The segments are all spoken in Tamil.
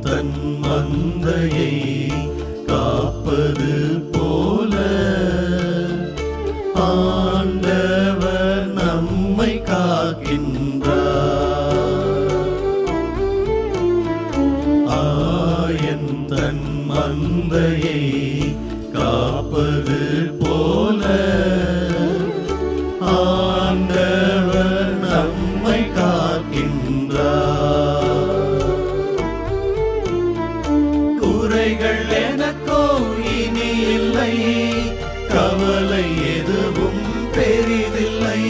தன் மந்தையை காப்பது போல ஆண்டவர் நம்மை காக்கின்றார். ஆயன் தன் மந்தையை காப்பது போல ஆண்டவர் நம்மை காக்கின்றார். குறைகள் எனக்கோ இனி இல்லை, கவலை எதுவும் பெரிதில்லை.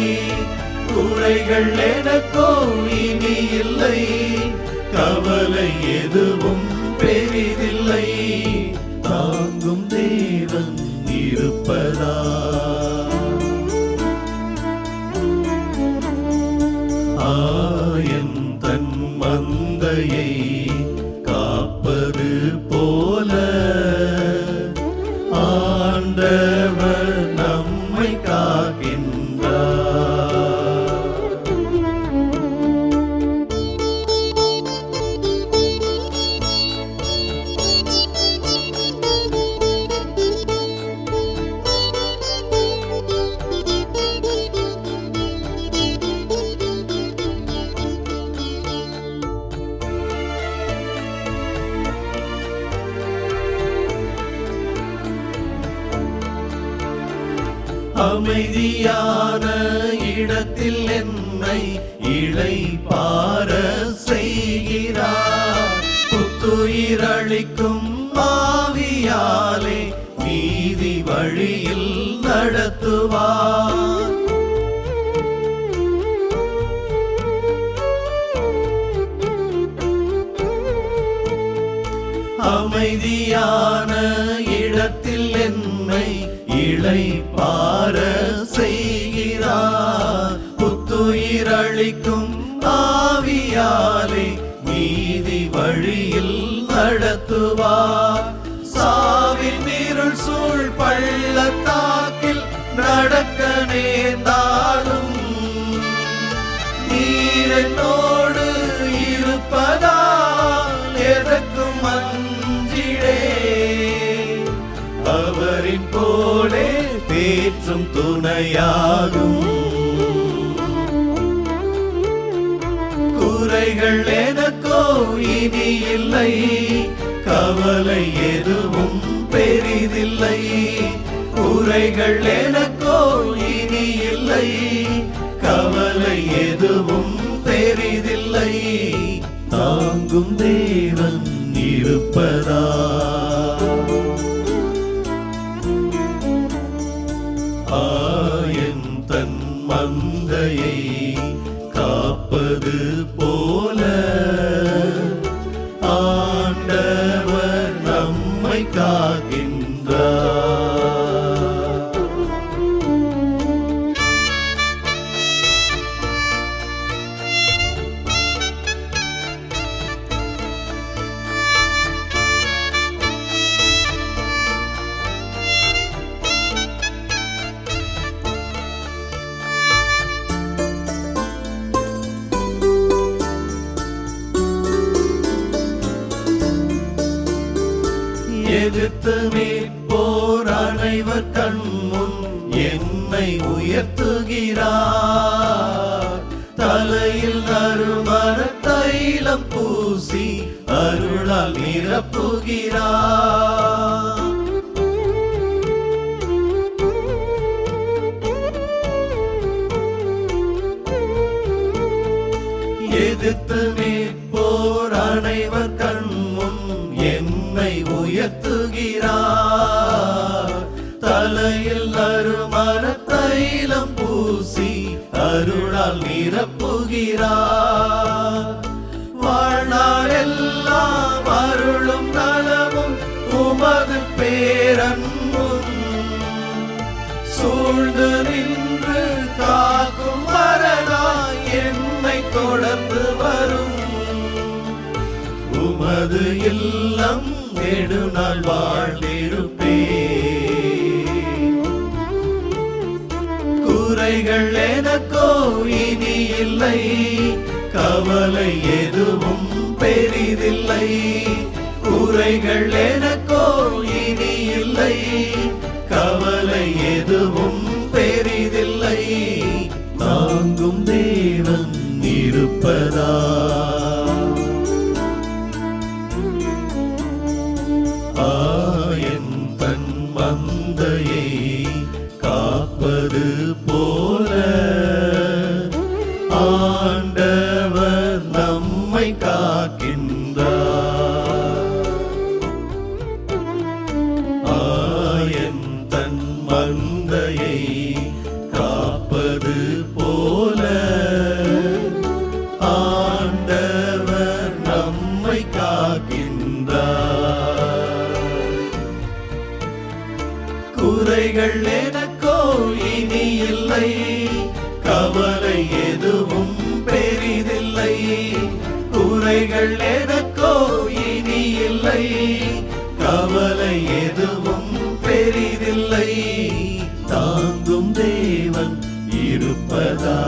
குறைகள் எனக்கோ இனி இல்லை, கவலை எதுவும் பெரிதில்லை. தாங்கும் தேவன் இருப்பதா ஆயன் தன் மந்தையை காப்பது போல ஆண்டவர் நம்மை காக்கின்றார். அமைதியான இடத்தில் என்னை இளைப்பாற செய்கிறார். புத்துயிரளிக்கும் ஆவியாலே நீதி வழியில் நடத்துவார். அமைதியான இடத்தில் என்னை இளைப்பாற செய்கிறார். புத்துயிரளிக்கும் ஆவியாலே நீதி வழியில் நடத்துவார். சாவின் இருள் சூழ் பள்ளத்தாக்கில் நடக்க நேர்ந்தாலும் நீர் என்னோடு இருப்பதால் எதற்கும் அஞ்சிடே. அவரின் போலே தேற்றும் துணையாகும். குறைகள் எனக்கோ இனி இல்லை, கவலை எதுவும் பெரிதில்லை. குறைகள் எனக்கோ இனி இல்லை, கவலை எதுவும் பெரிதில்லை. தாங்கும் தேவன் இருப்பதா ஆயன் தன் மந்தையை காப்பது போல ஆண்டவர் நம்மை காக்கின்றார். எதிர்த்து நிற்போர் அனைவர் கண்முன் என்னை உயர்த்துகிறார். தலையில் நறுமண தைலம் பூசி அருளால் நிரப்புகிறார். எதிர்த்து நிற்போர் அனைவர் கண்முன் என்னை உயர்த்துகிறார். தலையில் நறுமண தைலம் பூசி அருளால் நிரப்புகிறார். வாழ்நாள் எல்லாம் அருளும் நலமும் உமது பேரன்பும் சூழ்ந்து நின்று காக்கும் வரலாய் என்னை தொடர்ந்து வரும். உமது இல்லம் நெடுநாள் வாழ்ந்திருப்பே. குறைகள் எனக்கோ இனி இல்லை, கவலை எதுவும் பெரிதில்லை. குறைகள் எனக்கோ இனி இல்லை, கவலை எதுவும் பெரிதில்லை. தாங்கும் தேவன் இருப்பதா, ஆயன் தன் மந்தையை காப்பது போல ஆண்டவர் நம்மை காக்கின்றார். ஆயன் தன் மந்தையை காப்பது போல ஆண்டவர் நம்மை காக்கின்றார். குறைகள் எனக்கோ இனி இல்லை, கவலை எதுவும் பெரிதில்லை. குறைகள் எனக்கோ இனி இல்லை, கவலை எதுவும் பெரிதில்லை. தாங்கும் தேவன் இருப்பதா,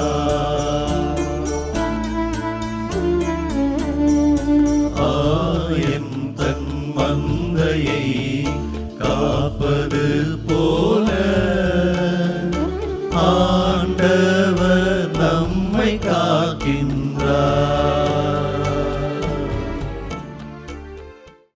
ஆயன் தன் மந்தையை காப்பது போல ஆண்டவர் நம்மை காக்கின்றார்.